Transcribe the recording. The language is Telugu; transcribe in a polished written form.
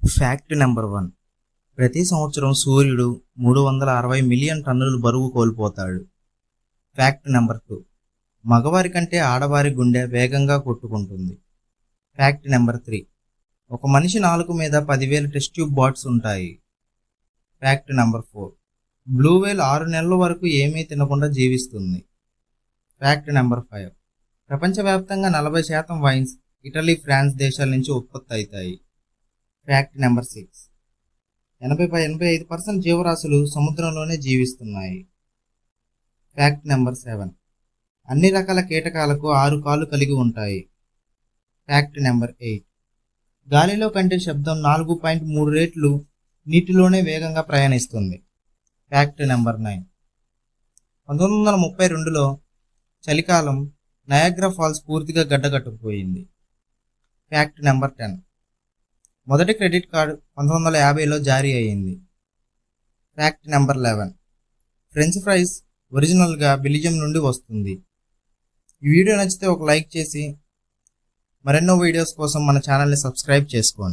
Fact number 1. ప్రతి సంవత్సరం సూర్యుడు 360 మిలియన్ టన్నులు బరువు కోల్పోతాడు. Fact number 2. మగవారి కంటే ఆడవారి గుండె వేగంగా కొట్టుకుంటుంది. Fact number 3. ఒక మనిషి నాలుక మీద 10,000 టెస్ట్ ట్యూబ్ బాట్స్ ఉంటాయి. Fact number 4. బ్లూ వేల్ 6 నెలల వరకు ఏమీ తినకుండా జీవిస్తుంది. Fact number 5. ప్రపంచవ్యాప్తంగా 40% వైన్స్ ఇటలీ, ఫ్రాన్స్ దేశాల నుంచి ఉత్పత్తి అవుతాయి. Fact number 6. 85% జీవరాశులు సముద్రంలోనే జీవిస్తున్నాయి. Fact number 7. అన్ని రకాల కీటకాలకు 6 కాళ్ళు కలిగి ఉంటాయి. Fact number 8. గాలిలో కంటే శబ్దం 4.3 రెట్లు నీటిలోనే వేగంగా ప్రయాణిస్తుంది. Fact number 9. 1932లో చలికాలం నయాగ్రా ఫాల్స్ పూర్తిగా గడ్డకట్టుకుపోయింది. Fact number 10. మొదటి క్రెడిట్ కార్డు 1950లో జారీ అయ్యింది. Fact number 11. ఫ్రెంచ్ ఫ్రైస్ ఒరిజినల్గా బెల్జియం నుండి వస్తుంది. ఈ వీడియో నచ్చితే ఒక లైక్ చేసి మరెన్నో వీడియోస్ కోసం మన ఛానల్ని సబ్స్క్రైబ్ చేసుకోండి.